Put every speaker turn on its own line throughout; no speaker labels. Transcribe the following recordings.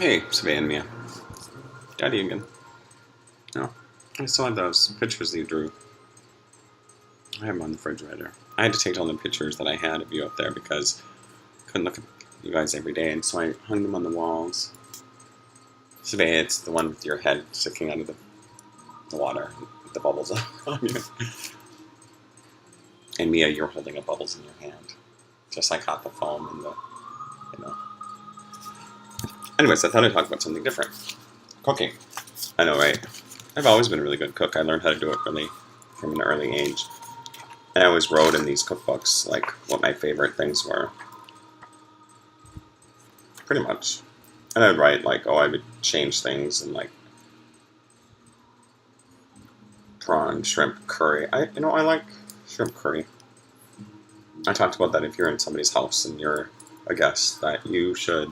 Hey, Svea and Mia. Daddy again. No. I still have those pictures that you drew. I have them on the refrigerator. I had to take all the pictures that I had of you up there because I couldn't look at you guys every day, and so I hung them on the walls. Svea, it's the one with your head sticking out of the water with the bubbles on you. And Mia, you're holding up bubbles in your hand. Just like hot the foam and the. Anyways, I thought I'd talk about something different. Cooking. I know, right? I've always been a really good cook. I learned how to do it really from an early age. And I always wrote in these cookbooks, like, what my favorite things were. Pretty much. And I'd write, like, I would change things and, like, prawn, shrimp, curry. I like shrimp curry. I talked about that if you're in somebody's house and you're a guest, that you should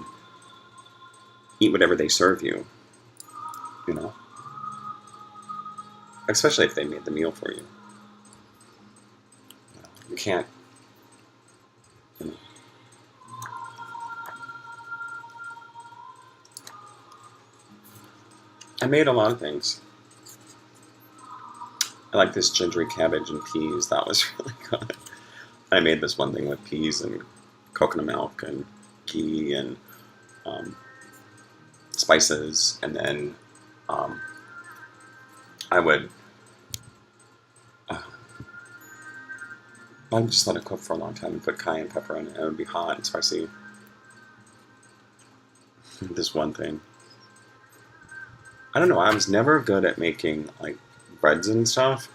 eat whatever they serve you, especially if they made the meal for you. You can't, I made a lot of things. I like this gingery cabbage and peas. That was really good. I made this one thing with peas and coconut milk and ghee and spices, and then I would just let it cook for a long time and put cayenne pepper in it, and it would be hot and spicy. This one thing. I don't know, I was never good at making, like, breads and stuff.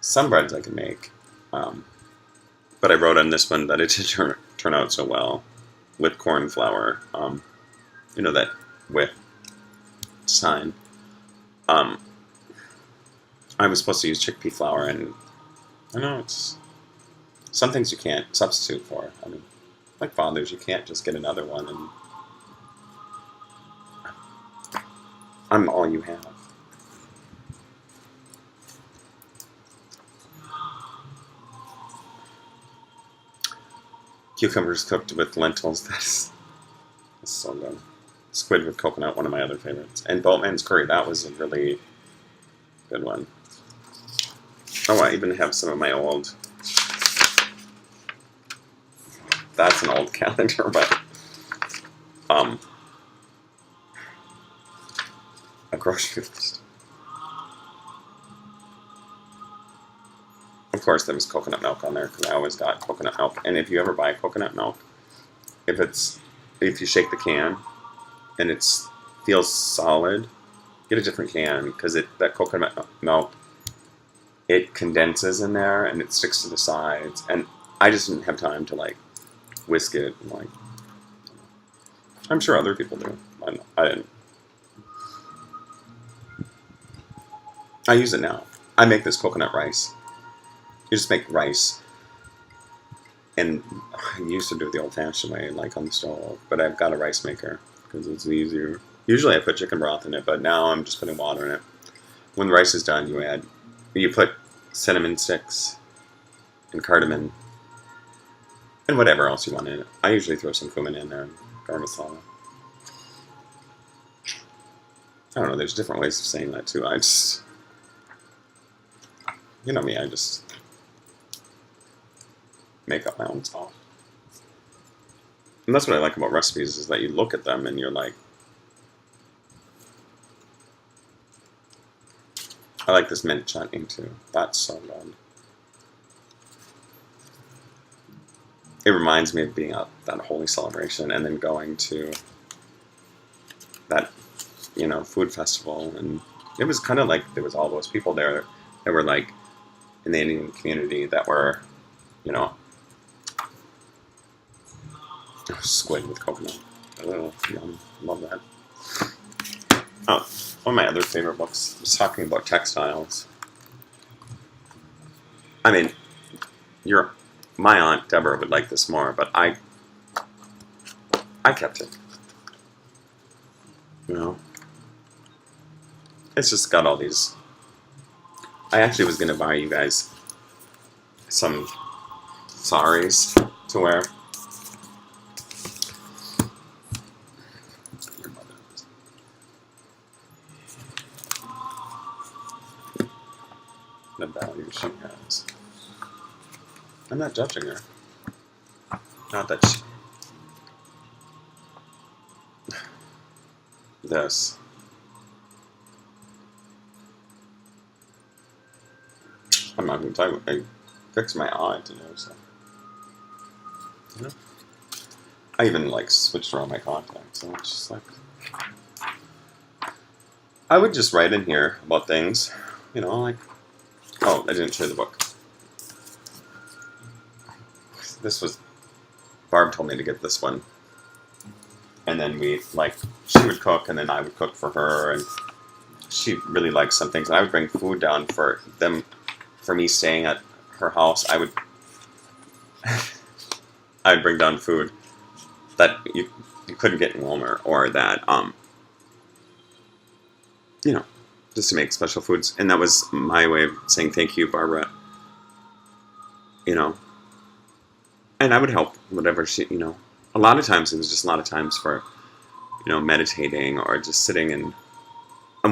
Some breads I can make. But I wrote on this one that it didn't turn out so well with corn flour. That with sign. I was supposed to use chickpea flour, and I know it's some things you can't substitute for. I mean, like Father's, you can't just get another one, and I'm all you have. Cucumbers cooked with lentils. That's so good. Squid with coconut, one of my other favorites. And Boatman's curry, that was a really good one. Oh, I even have some of my old... That's an old calendar, but... a grocery list. Of course, there was coconut milk on there, because I always got coconut milk. And if you ever buy coconut milk, if you shake the can, and it feels solid, get a different can, because that coconut milk, it condenses in there and it sticks to the sides, and I just didn't have time to, like, whisk it. And, like, I'm sure other people do. I didn't. I use it now. I make this coconut rice. You just make rice, and I used to do it the old-fashioned way, like on the stove, but I've got a rice maker because it's easier. Usually I put chicken broth in it, but now I'm just putting water in it. When the rice is done, you put cinnamon sticks and cardamom and whatever else you want in it. I usually throw some cumin in there and garam masala. I don't know, there's different ways of saying that too. You know me, I just make up my own stuff. And that's what I like about recipes, is that you look at them and you're like, I like this mint chutney too. That's so good. It reminds me of being at that holy celebration and then going to that, food festival. And it was kind of like there was all those people there that were like in the Indian community that were, squid with coconut. Oh, yum. Love that. Oh, one of my other favorite books was talking about textiles. I mean, my Aunt Deborah would like this more, but I kept it. It's just got all these. I actually was going to buy you guys some saris to wear. the value she has. I'm not judging her. Not that she... This. I'm not going to tell you. I fixed my eye today, so... You know? I even, like, switched around my contacts, so it's just like... I would just write in here about things, you know, like... Oh, I didn't show you the book. This was... Barb told me to get this one. And then we, like, she would cook, and then I would cook for her, and she really liked some things. And I would bring food down for them, for me staying at her house. I would bring down food that you couldn't get in Walmart, or that, you know, just to make special foods. And that was my way of saying thank you, Barbara. You know. And I would help whatever she, you know. A lot of times it was just a lot of times for, you know, meditating or just sitting and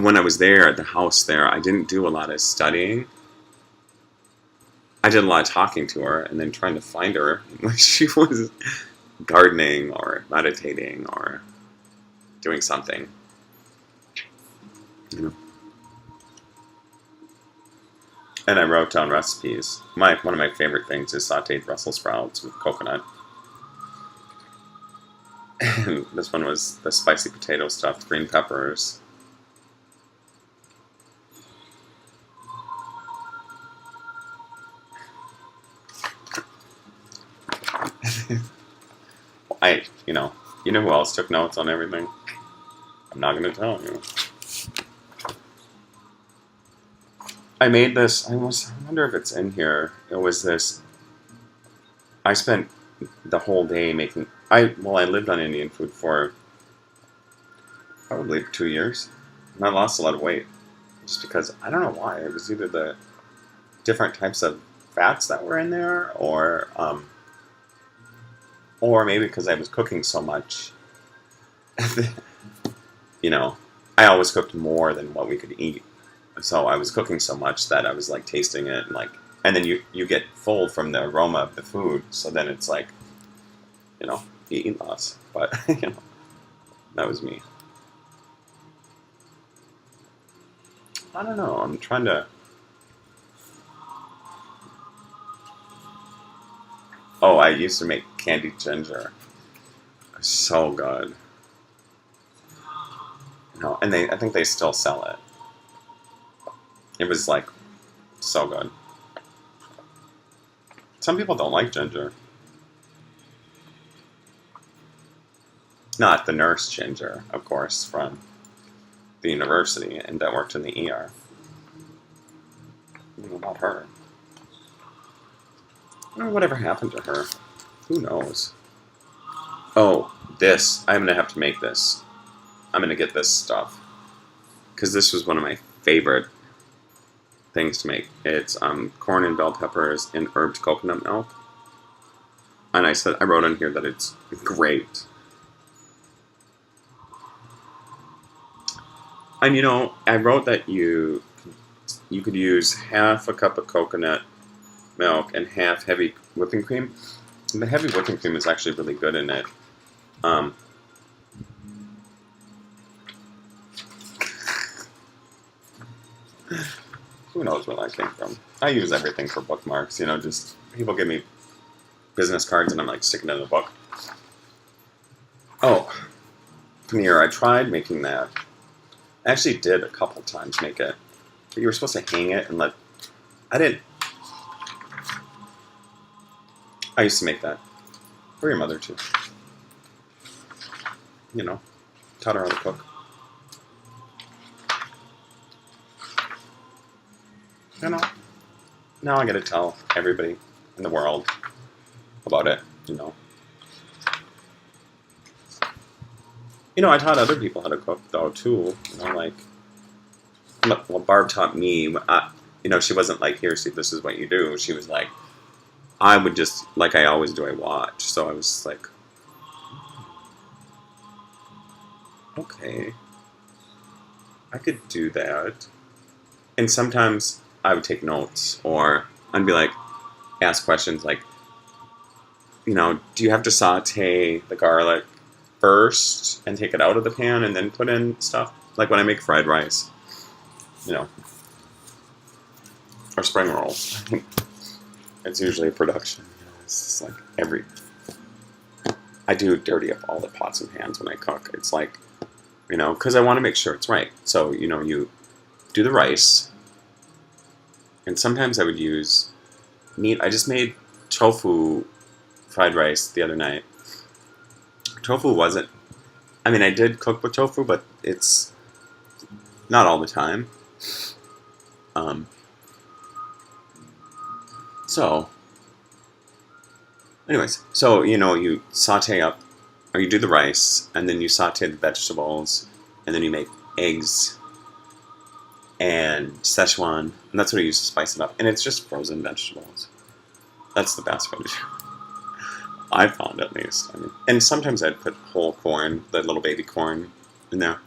when I was there at the house there, I didn't do a lot of studying. I did a lot of talking to her and then trying to find her when she was gardening or meditating or doing something. You know. And I wrote down recipes. One of my favorite things is sauteed Brussels sprouts with coconut. And this one was the spicy potato stuffed green peppers. You know who else took notes on everything? I'm not going to tell you. I made this, I wonder if it's in here. It was this, I spent the whole day making, I lived on Indian food for probably 2 years. And I lost a lot of weight. Just because, I don't know why, it was either the different types of fats that were in there, or maybe because I was cooking so much. You know, I always cooked more than what we could eat. So I was cooking so much that I was like tasting it and then you get full from the aroma of the food. So then it's like, you know, you eat less. But, you know, that was me. I don't know. I'm trying to... Oh, I used to make candied ginger. So good. You know, and I think they still sell it. It was like so good. Some people don't like ginger. Not the nurse Ginger, of course, from the university and that worked in the ER. I don't know about her. I don't know whatever happened to her. Who knows? Oh, this. I'm going to have to make this. I'm going to get this stuff. Because this was one of my favorite things to make. It's corn and bell peppers in herbed coconut milk. And I wrote in here that it's great. And you know, I wrote that you could use half a cup of coconut milk and half heavy whipping cream. And the heavy whipping cream is actually really good in it. Who knows where that came from? I use everything for bookmarks, you know, just people give me business cards and I'm like sticking it in a book. Oh, paneer, I tried making that. I actually did a couple times make it. But you were supposed to hang it and I used to make that. For your mother too. You know, taught her how to cook. You know, now I gotta tell everybody in the world about it, you know. You know, I taught other people how to cook, though, too. You know, like, well, Barb taught me, you know, she wasn't like, here, see, this is what you do. She was like, I would just, like I always do, I watch. So I was like, okay, I could do that. And sometimes I would take notes, or I'd be like, ask questions like, do you have to saute the garlic first and take it out of the pan and then put in stuff? Like when I make fried rice, you know, or spring rolls. It's usually a production. It's just like I do dirty up all the pots and pans when I cook. It's like, because I want to make sure it's right. So, you do the rice, and sometimes I would use meat. I just made tofu fried rice the other night. Tofu wasn't, I did cook with tofu, but it's not all the time. Um, so, anyways, so, you saute up, or you do the rice, and then you saute the vegetables, and then you make eggs and Szechuan, and that's what I use to spice it up. And it's just frozen vegetables. That's the best way to do it. I found, at least. And sometimes I'd put whole corn, the little baby corn, in there.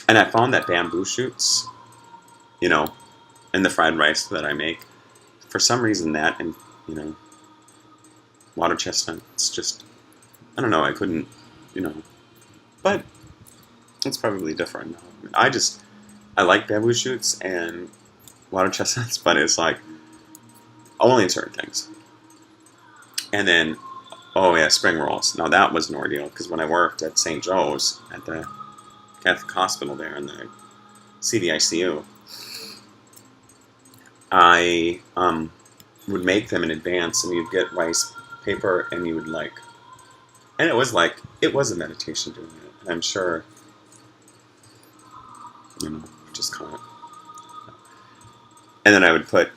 And I found that bamboo shoots, in the fried rice that I make, for some reason that and, water chestnut, it's just, I don't know, I couldn't, but it's probably different. I like bamboo shoots and water chestnuts, but it's like, only in certain things. And then, oh yeah, spring rolls. Now that was an ordeal, because when I worked at St. Joe's, at the Catholic hospital there in the CDICU, I would make them in advance, and you'd get rice paper, and you would and it was a meditation doing it. And I'm sure, just kind of. And then I would put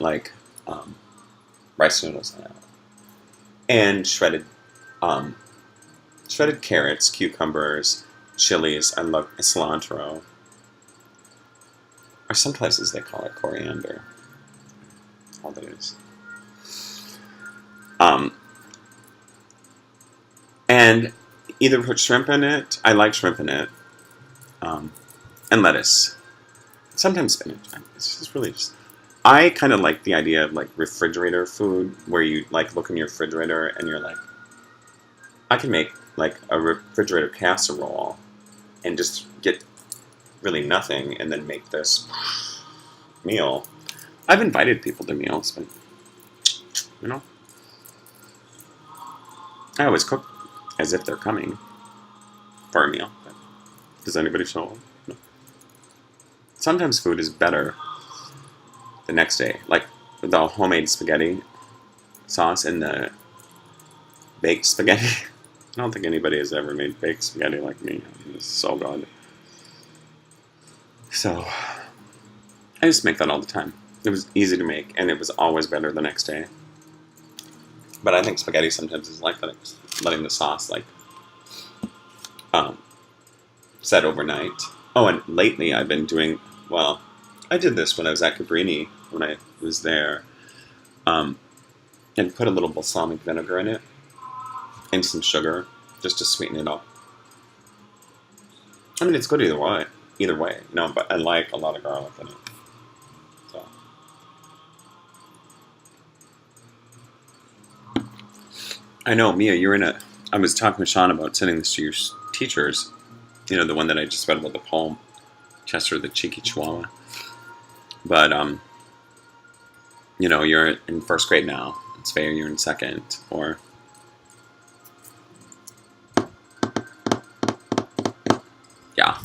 rice noodles in it, and shredded carrots, cucumbers, chilies. I love cilantro, or some places they call it coriander. All that is. And either put shrimp in it. I like shrimp in it, and lettuce. Sometimes spinach. It's just really just. I kind of like the idea of refrigerator food, where you look in your refrigerator and you're like, I can make a refrigerator casserole and just get really nothing and then make this meal. I've invited people to meals, but I always cook as if they're coming for a meal. But does anybody show up? No. Sometimes food is better the next day, like the homemade spaghetti sauce and the baked spaghetti. I don't think anybody has ever made baked spaghetti like me. It's so good. So I used to make that all the time. It was easy to make, and it was always better the next day. But I think spaghetti sometimes is like that, letting the sauce set overnight. Oh, and lately I've been doing, I did this when I was at Cabrini, when I was there, and put a little balsamic vinegar in it, and some sugar, just to sweeten it up. It's good either way, but I like a lot of garlic in it. So. I know, Mia, I was talking with Sean about sending this to your teachers, the one that I just read about the poem, Chester the Cheeky Chihuahua. But, you're in first grade now. It's fair you're in second, or... Yeah.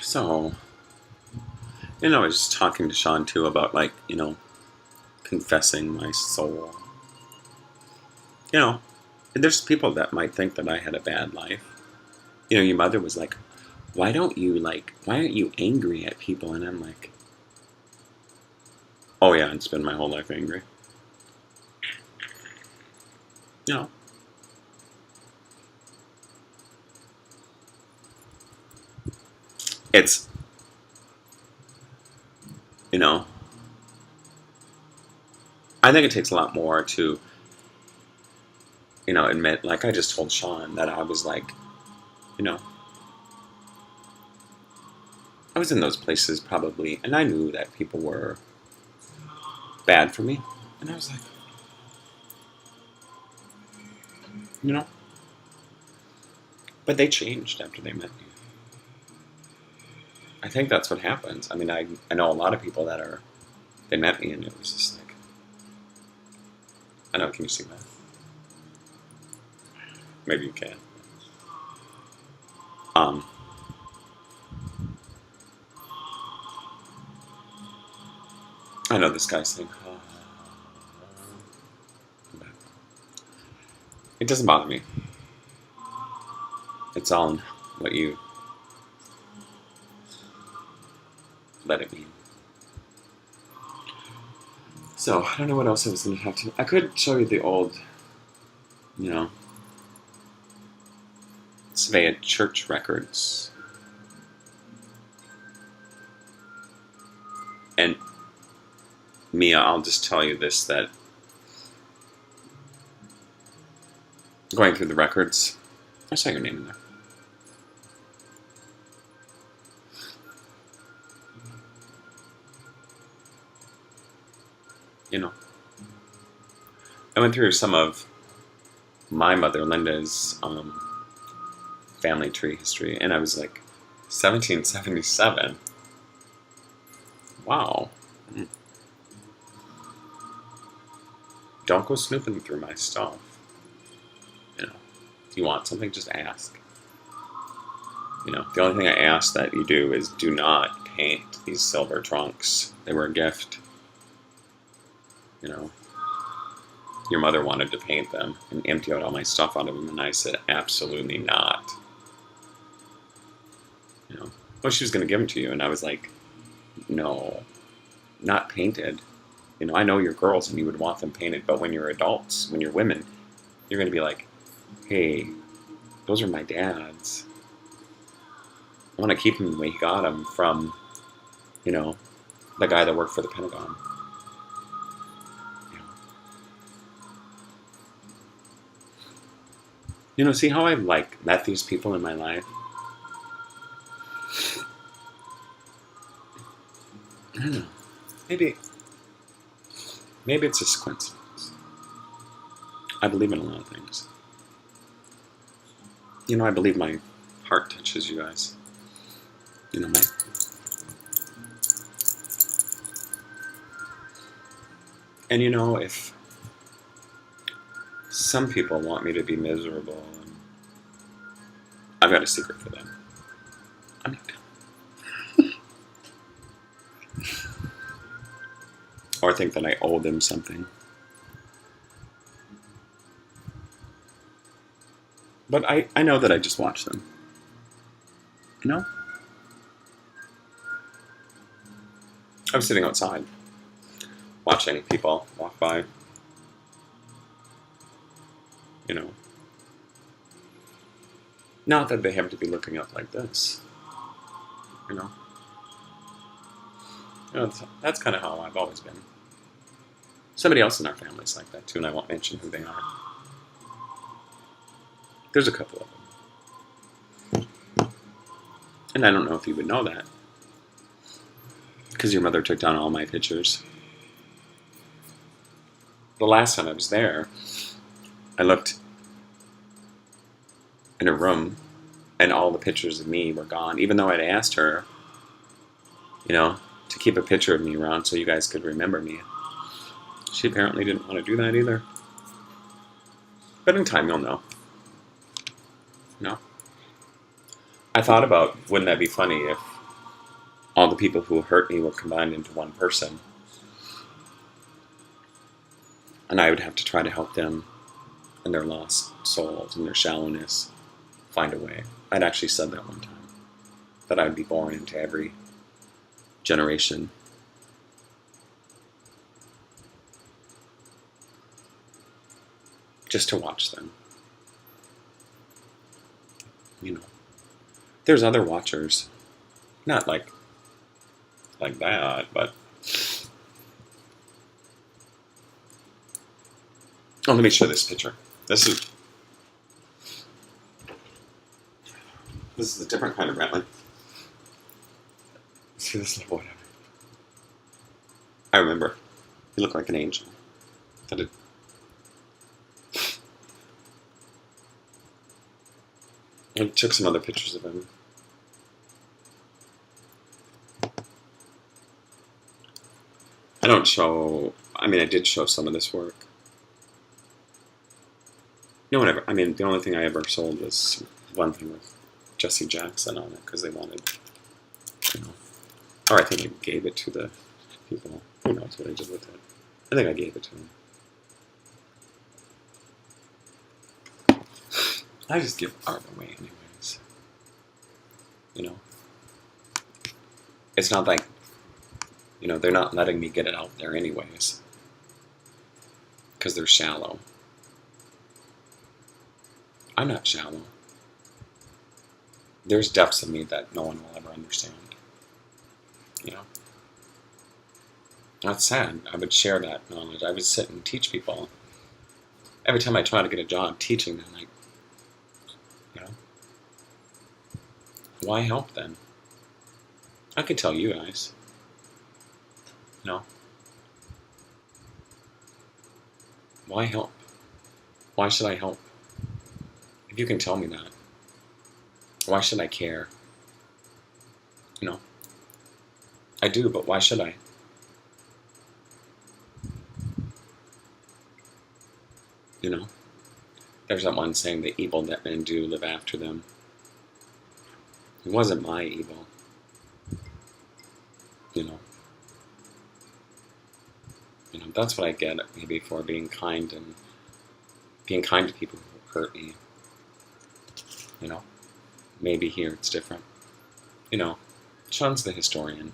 So, I was talking to Sean, too, about, confessing my soul. There's people that might think that I had a bad life. Your mother was like, why aren't you angry at people? And I'm like, oh yeah, I'd spend my whole life angry. It's, I think it takes a lot more to, admit, I just told Sean that I was I was in those places probably, and I knew that people were bad for me. And I was like, you know, but they changed after they met me. I think that's what happens. I mean, I know a lot of people that they met me and it was just like, I know, can you see that? Maybe you can. Um, I know this guy's saying, it doesn't bother me. It's all in what you let it mean. So, I don't know what else I was going to have to. I could show you the old, Svea church records. And Mia, I'll just tell you this, that going through the records, I saw your name in there. I went through some of my mother, Linda's, family tree history, and I was like, 1777. Wow. Don't go snooping through my stuff. If you want something, just ask. The only thing I ask that you do is do not paint these silver trunks. They were a gift. Your mother wanted to paint them and empty out all my stuff out of them, and I said, absolutely not. Well, she was going to give them to you, and I was like, no, not painted. I know you're girls and you would want them painted, but when you're adults, when you're women, you're going to be like, hey, those are my dad's. I want to keep them the way he got them from, the guy that worked for the Pentagon. See how I met these people in my life? I don't know. Maybe it's just coincidence. I believe in a lot of things. I believe my heart touches you guys. And if some people want me to be miserable, and I've got a secret for them. I'm not. Or think that I owe them something. But I know that I just watch them. I was sitting outside, watching people walk by. Not that they have to be looking up like this. That's kind of how I've always been. Somebody else in our family's like that too, and I won't mention who they are. There's a couple of them. And I don't know if you would know that, because your mother took down all my pictures. The last time I was there, I looked in a room, and all the pictures of me were gone, even though I'd asked her, to keep a picture of me around so you guys could remember me. She apparently didn't want to do that either. But in time, you'll know. I thought about, wouldn't that be funny if all the people who hurt me were combined into one person, and I would have to try to help them and their lost souls and their shallowness find a way. I'd actually said that one time, that I would be born into every generation. Just to watch them. There's other watchers. Not like that, but... Oh, let me show this picture. This is a different kind of rattling. See this little boy? I remember. He looked like an angel. I took some other pictures of him. I don't show... I mean, I did show some of this work. No one ever... I mean, the only thing I ever sold was one thing with Jesse Jackson on it, because they wanted, you know... Or I think I gave it to the people. Who knows what I did with it. I think I gave it to them. I just give art away anyways. You know? It's not like... You know, they're not letting me get it out there anyways. Because they're shallow. I'm not shallow. There's depths of me that no one will ever understand. You know? That's sad. I would share that knowledge. I would sit and teach people. Every time I try to get a job teaching them, like, you know? Why help then? I could tell you guys. No. Why help? Why should I help? If you can tell me that, why should I care? You know? I do, but why should I? You know? There's that one saying, the evil that men do live after them. It wasn't my evil. You know? You know, that's what I get maybe for being kind and being kind to people who hurt me. You know, maybe here it's different. You know, Sean's the historian.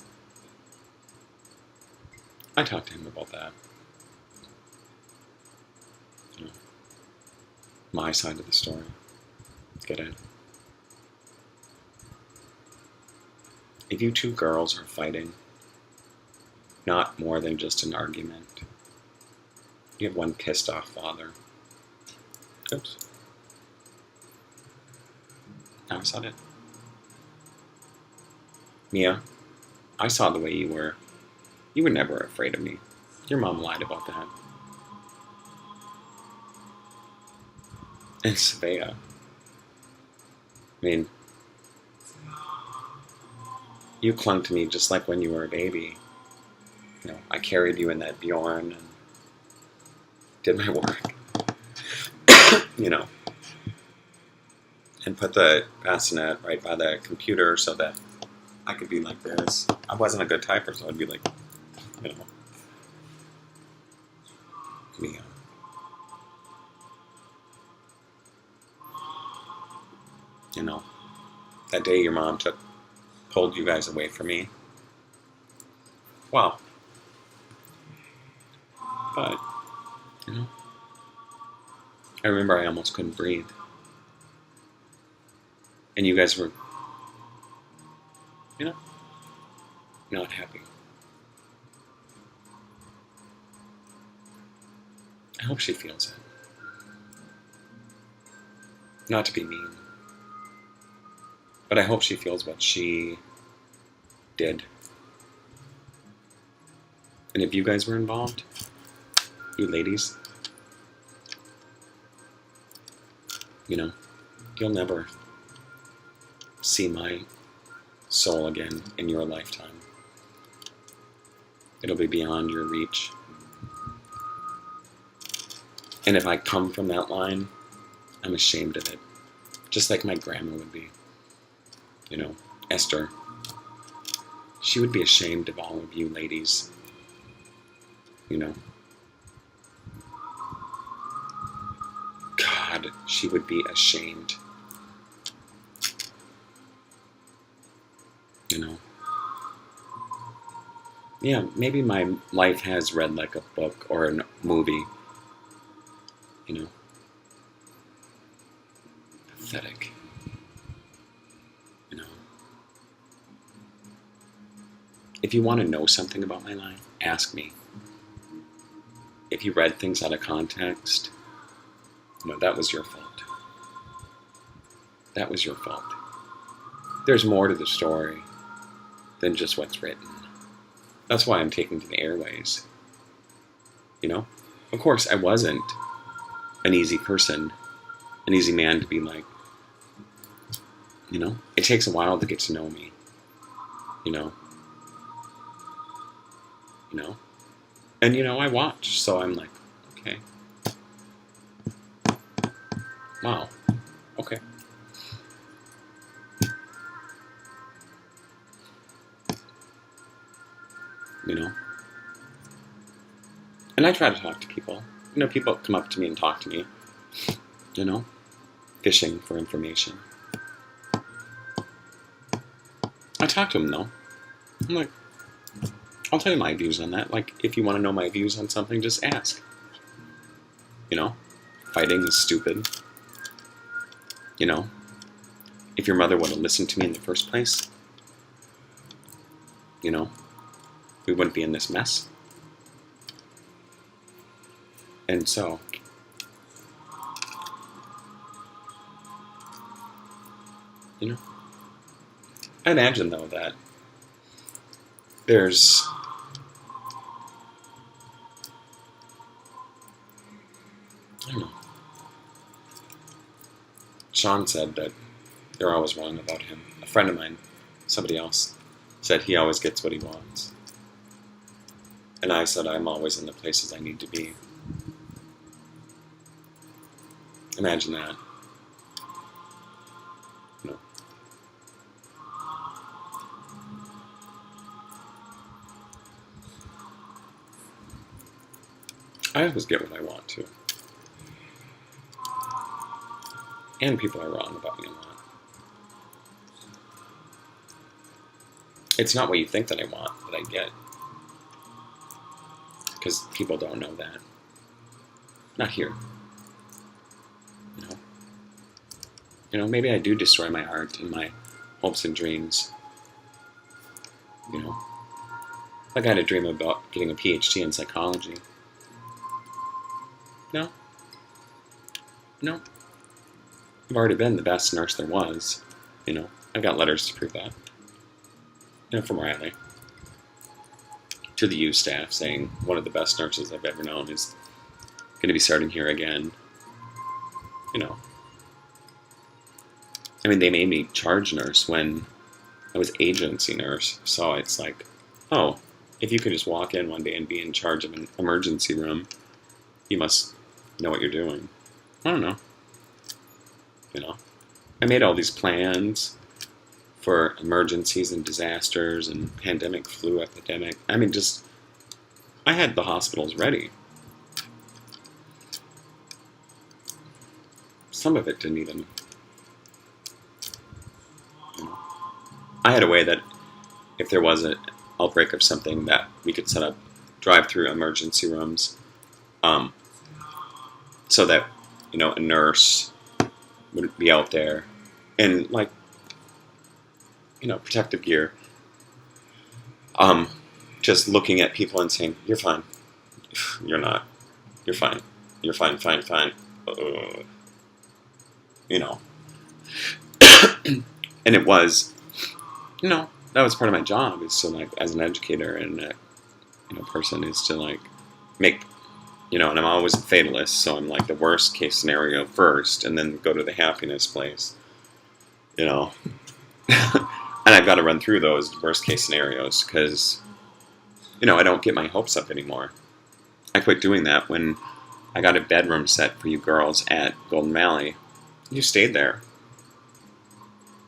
I talked to him about that. You know, my side of the story. Get it? If you two girls are fighting, not more than just an argument, you have one pissed off father. Oops. Now I said it. Mia, I saw the way you were. You were never afraid of me. Your mom lied about that. And Svea. I mean, you clung to me just like when you were a baby. You know, I carried you in that Bjorn and did my work. You know. And put the bassinet right by the computer so that I could be like this. I wasn't a good typer, so I'd be like, you know, Mia. You know, that day your mom pulled you guys away from me. Wow. But, you know, I remember I almost couldn't breathe. And you guys were, you know, not happy. I hope she feels it. Not to be mean, but I hope she feels what she did. And if you guys were involved, you ladies, you know, you'll never see my soul again in your lifetime. It'll be beyond your reach. And if I come from that line, I'm ashamed of it. Just like my grandma would be. You know, Esther. She would be ashamed of all of you ladies. You know. God, she would be ashamed. You know. Yeah, maybe my life has read like a book or a movie. You know. Pathetic. You know. If you want to know something about my life, ask me. If you read things out of context, you know, that was your fault. That was your fault. There's more to the story. than just what's written. That's why I'm taking to the airways. You know? Of course, I wasn't an easy person, an easy man to be like. You know? It takes a while to get to know me. You know? You know? And, you know, I watch, so I'm like, okay. Wow. Okay. You know? And I try to talk to people. You know, people come up to me and talk to me. You know? Fishing for information. I talk to them, though. I'm like, I'll tell you my views on that. Like, if you want to know my views on something, just ask. You know? Fighting is stupid. You know? If your mother would have listened to me in the first place, you know, we wouldn't be in this mess. And so, you know, I imagine, though, that there's I don't know. Sean said that they're always wrong about him. A friend of mine, somebody else, said he always gets what he wants. And I said I'm always in the places I need to be. Imagine that. You know. I always get what I want to. And people are wrong about me a lot. It's not what you think that I want that I get. Because people don't know that. Not here. You know? You know, maybe I do destroy my art and my hopes and dreams. You know? Like I had a dream about getting a PhD in psychology. No. No. I've already been the best nurse there was. You know, I've got letters to prove that. You know, from Riley. To the U staff saying one of the best nurses I've ever known is going to be starting here again. You know. I mean, they made me charge nurse when I was agency nurse. So it's like, oh, if you could just walk in one day and be in charge of an emergency room, you must know what you're doing. I don't know. You know, I made all these plans for emergencies and disasters and pandemic, flu epidemic. I mean, just, I had the hospitals ready. Some of it didn't even, you know. I had a way that if there was an outbreak of something that we could set up drive-through emergency rooms, so that, you know, a nurse would be out there in, like, you know, protective gear, just looking at people and saying, you're fine. You're not. You're fine. You're fine, fine, fine. You know. And it was, you know, that was part of my job, is to, like, as an educator and a, you know, person, is to, like, make, you know, and I'm always a fatalist, so I'm like the worst case scenario first, and then go to the happiness place, you know. And I've got to run through those worst case scenarios because, you know, I don't get my hopes up anymore. I quit doing that when I got a bedroom set for you girls at Golden Valley. You stayed there.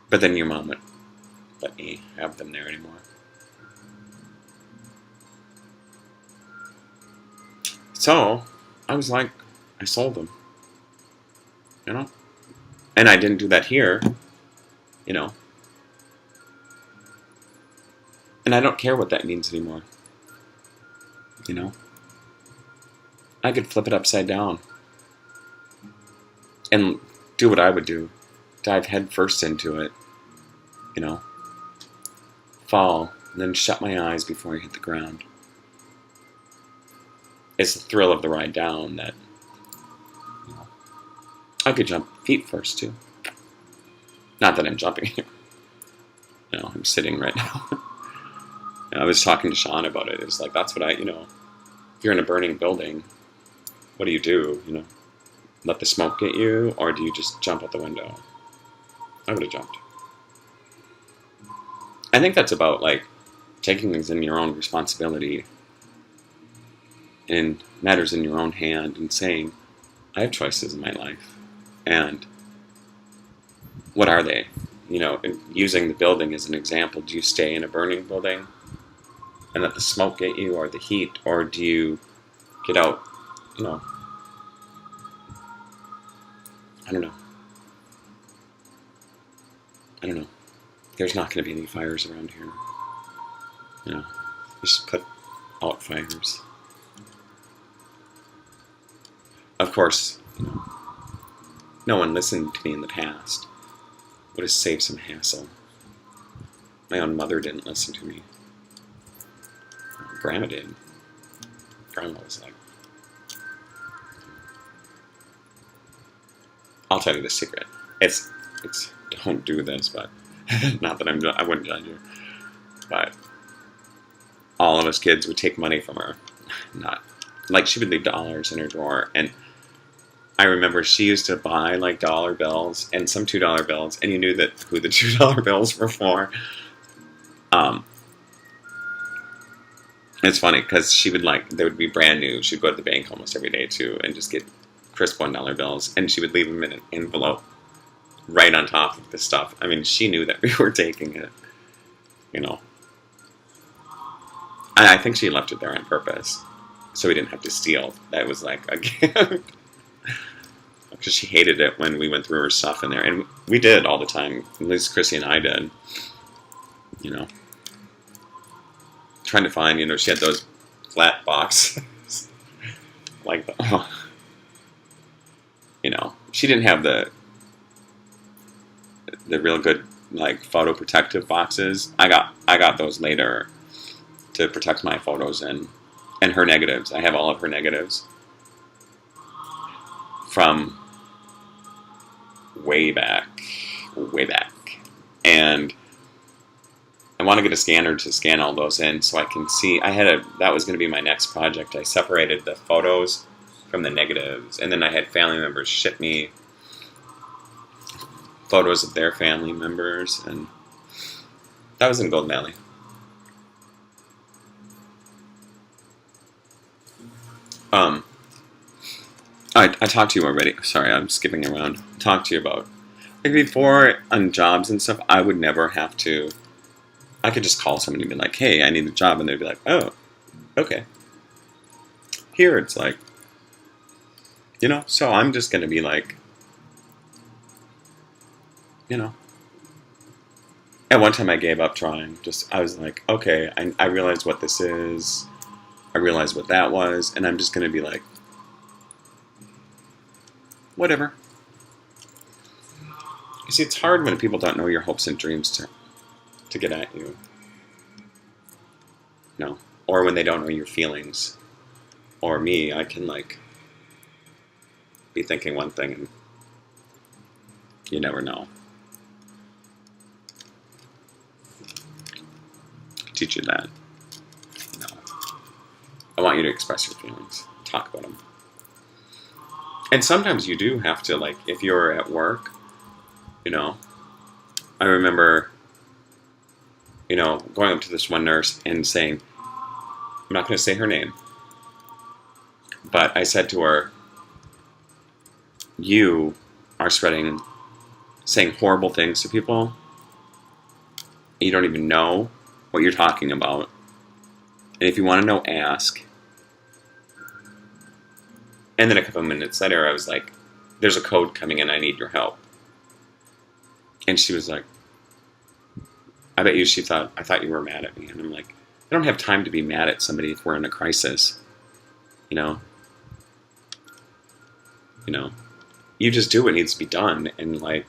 But then your mom wouldn't let me have them there anymore. So, I was like, I sold them. You know? And I didn't do that here. You know? And I don't care what that means anymore. You know? I could flip it upside down. And do what I would do. Dive head first into it. You know? Fall. And then shut my eyes before I hit the ground. It's the thrill of the ride down that, you know, I could jump feet first too. Not that I'm jumping here. You know, I'm sitting right now. And I was talking to Sean about it. It's like, that's what if you're in a burning building, what do? Let the smoke get you, or do you just jump out the window? I would have jumped. I think that's about like taking things in your own responsibility and matters in your own hand and saying, I have choices in my life. And what are they? And using the building as an example, do you stay in a burning building and let the smoke get you, or the heat, or do you get out? I don't know. I don't know. There's not going to be any fires around here. Just put out fires. Of course, no one listened to me in the past. Would have saved some hassle. My own mother didn't listen to me. Grandma did. Grandma was like, I'll tell you the secret. It's don't do this, but not that I wouldn't judge you. But all of us kids would take money from her. Not like she would leave dollars in her drawer, and I remember she used to buy like dollar bills and some $2 bills, and you knew who the $2 bills were for. It's funny because she would they would be brand new. She'd go to the bank almost every day too, and just get crisp $1 bills, and she would leave them in an envelope right on top of the stuff. I mean, she knew that we were taking it. I think she left it there on purpose, so we didn't have to steal. That was like a gift. Because she hated it when we went through her stuff in there. And we did all the time. At least Chrissy and I did. Trying to find, she had those flat boxes. She didn't have the real good, photo protective boxes. I got those later to protect my photos and her negatives. I have all of her negatives from way back, and I want to get a scanner to scan all those in so I can see. That was going to be my next project. I separated the photos from the negatives, and then I had family members ship me photos of their family members, and that was in Golden Valley. I talked to you already. Sorry, I'm skipping around. Talked to you about before on jobs and stuff. I would never have to. I could just call somebody and be like, "Hey, I need a job," and they'd be like, "Oh, okay." Here it's like, so I'm just gonna be like, At one time I gave up trying. I was like, okay, I realized what this is. I realized what that was, and I'm just gonna be like, whatever. You see, it's hard when people don't know your hopes and dreams to get at you. Or when they don't know your feelings. Or me, I can be thinking one thing and you never know. Teach you that. No. I want you to express your feelings. Talk about them. And sometimes you do have to, if you're at work, I remember, going up to this one nurse and saying, I'm not going to say her name, but I said to her, you are saying horrible things to people. You don't even know what you're talking about. And if you want to know, ask. And then a couple of minutes later, I was like, there's a code coming in, I need your help. And she was like, I bet you I thought you were mad at me. And I'm like, I don't have time to be mad at somebody if we're in a crisis. You just do what needs to be done, and I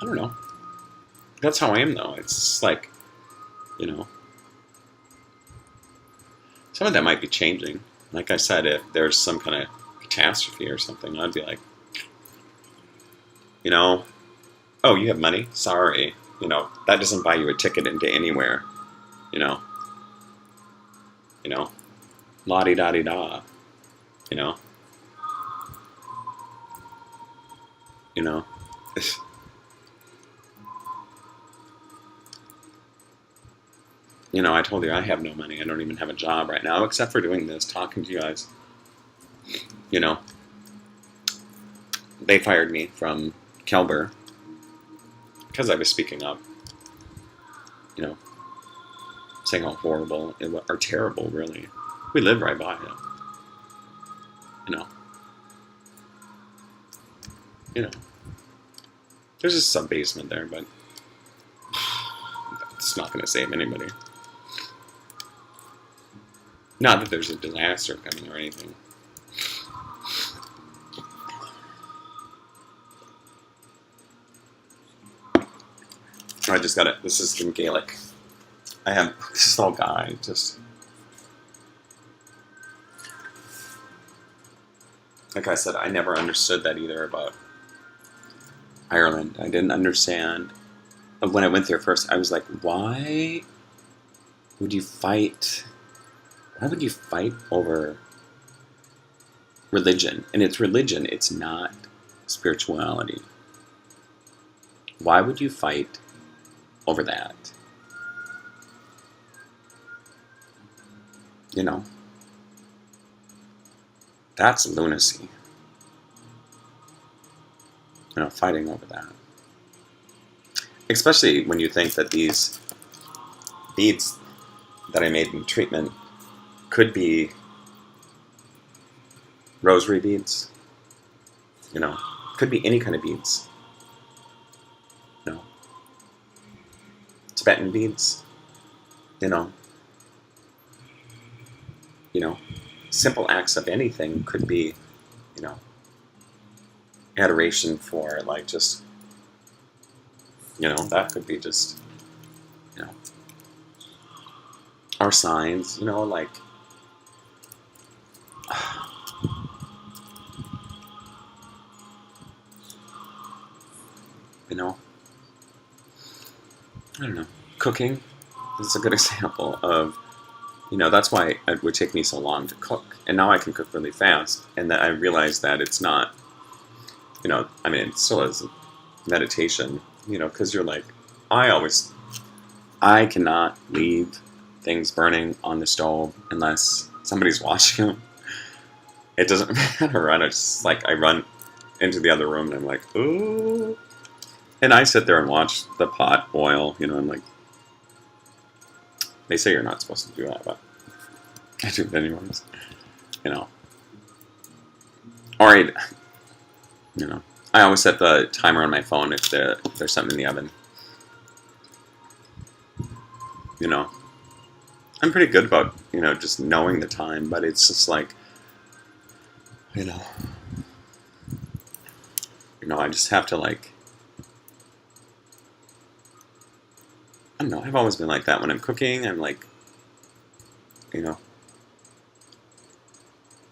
don't know. That's how I am, though. It's some of that might be changing. Like I said, if there's some kind of catastrophe or something, I'd be like, Oh, you have money? Sorry. That doesn't buy you a ticket into anywhere. You know, you know, la di da di da. You know, you know. I told you I have no money. I don't even have a job right now, except for doing this, talking to you guys. You know, they fired me from Kelber because I was speaking up. You know, saying how horrible or terrible, really. We live right by it. You know, you know. There's a sub basement there, but it's not going to save anybody. Not that there's a disaster coming or anything. I just got it. This is in Gaelic. This is all guy, just. Like I said, I never understood that either about Ireland. I didn't understand. When I went there first, I was like, why would you fight? Why would you fight over religion? And it's religion, it's not spirituality. Why would you fight over that? That's lunacy. Fighting over that. Especially when you think that these beads that I made in treatment could be rosary beads. Could be any kind of beads. Tibetan beads. Simple acts of anything could be, adoration for, like, just, that could be just, our signs, like, I don't know, cooking is a good example of, that's why it would take me so long to cook. And now I can cook really fast. And that I realize that it's not, it still is meditation, because you're like, I cannot leave things burning on the stove unless somebody's watching them. It doesn't matter. I just, I run into the other room and I'm like, ooh. And I sit there and watch the pot boil, I'm like, they say you're not supposed to do that, but I do it anyways, Or I always set the timer on my phone if there's something in the oven. I'm pretty good about, just knowing the time, but it's just like, I just have to, like, I don't know, I've always been like that when I'm cooking. I'm like,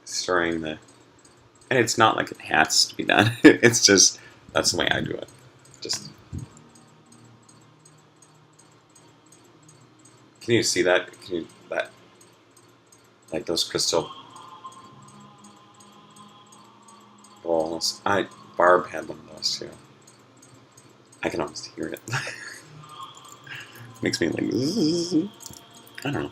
stirring the, and it's not like it has to be done. It's just, that's the way I do it. Just, can you see that? Like those crystal balls. Barb had one of those too. I can almost hear it. Makes me like, I don't know.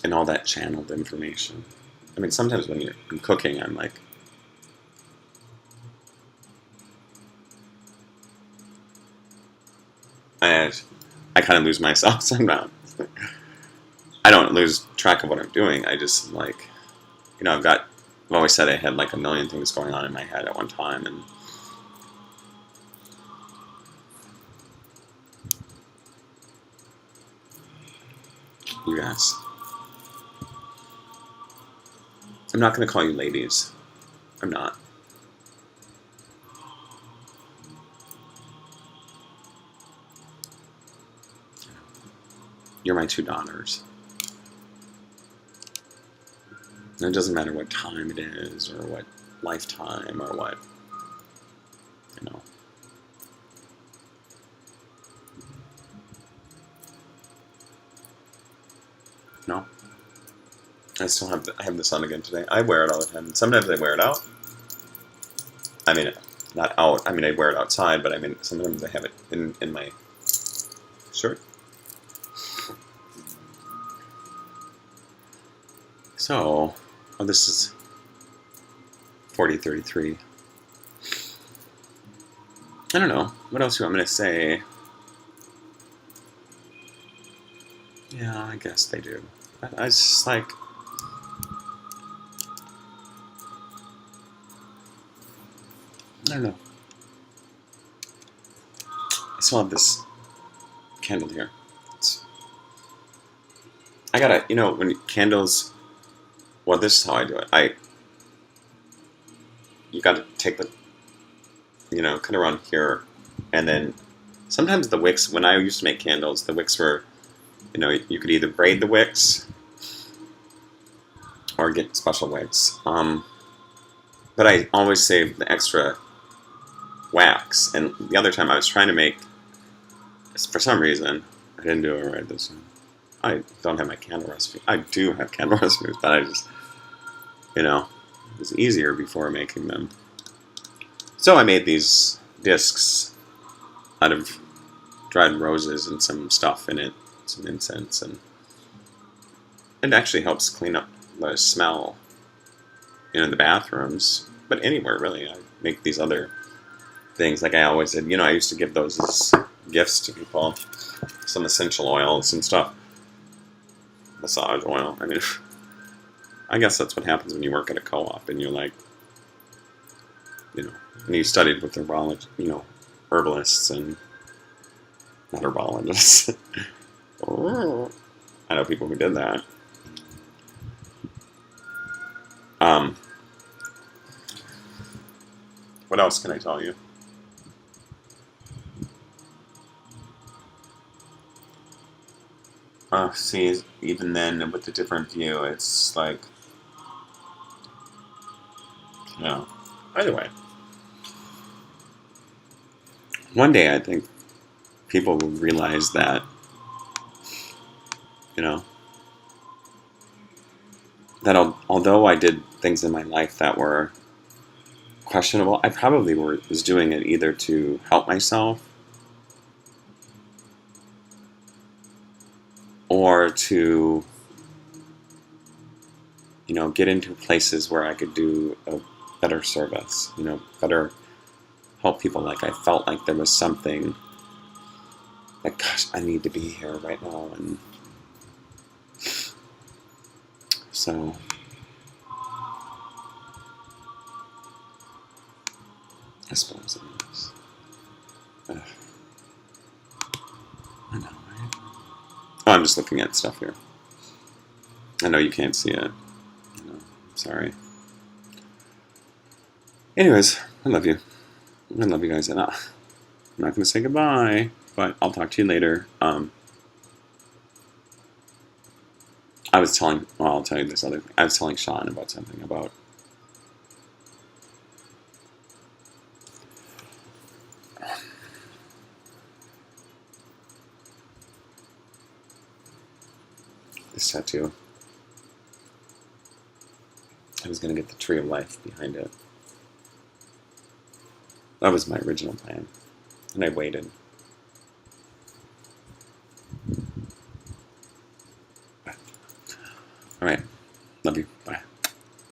And all that channeled information. Sometimes when I'm cooking, I'm like, I kind of lose myself sometimes. I don't lose track of what I'm doing. I just, like, I've always said I had like a million things going on in my head at one time, and you guys, I'm not going to call you ladies. I'm not. You're my two daughters. And it doesn't matter what time it is or what, lifetime or what, you know. No. I have this on again today. I wear it all the time. Sometimes I wear it out. I mean, not out. I mean, I wear it outside, but I mean, sometimes I have it in my shirt. So, oh, this is 4033. I don't know. What else do you want me to say? Yeah, I guess they do. I just like... I don't know. I still have this candle here. I gotta, when candles... Well, this is how I do it. You gotta take the, cut around here, and then sometimes the wicks, when I used to make candles, the wicks were, you could either braid the wicks or get special wicks. But I always saved the extra wax, and the other time I was trying to make, for some reason, I didn't do it right this time. I don't have my candle recipe. I do have candle recipes, but I just, it was easier before making them. So I made these discs out of dried roses and some stuff in it, some incense, and it actually helps clean up the smell in the bathrooms, but anywhere really. I make these other things, like I always did. I used to give those as gifts to people, some essential oils and stuff, massage oil. I mean, I guess that's what happens when you work at a co-op and you're like, and you studied with herbalists and not herbologists. I know people who did that. What else can I tell you? See, even then, with the different view, it's like, either way. One day, I think people will realize that, that although I did things in my life that were questionable, I probably was doing it either to help myself or to, get into places where I could do a better service, better help people. Like I felt like there was something like, gosh, I need to be here right now, and so I suppose it is. I know, right? Oh, I'm just looking at stuff here. I know you can't see it. Sorry. Anyways, I love you. I love you guys. And I'm not going to say goodbye, but I'll talk to you later. I'll tell you this other thing. I was telling Sean about something about this tattoo. I was going to get the tree of life behind it. That was my original plan. And I waited. Alright. Love you. Bye.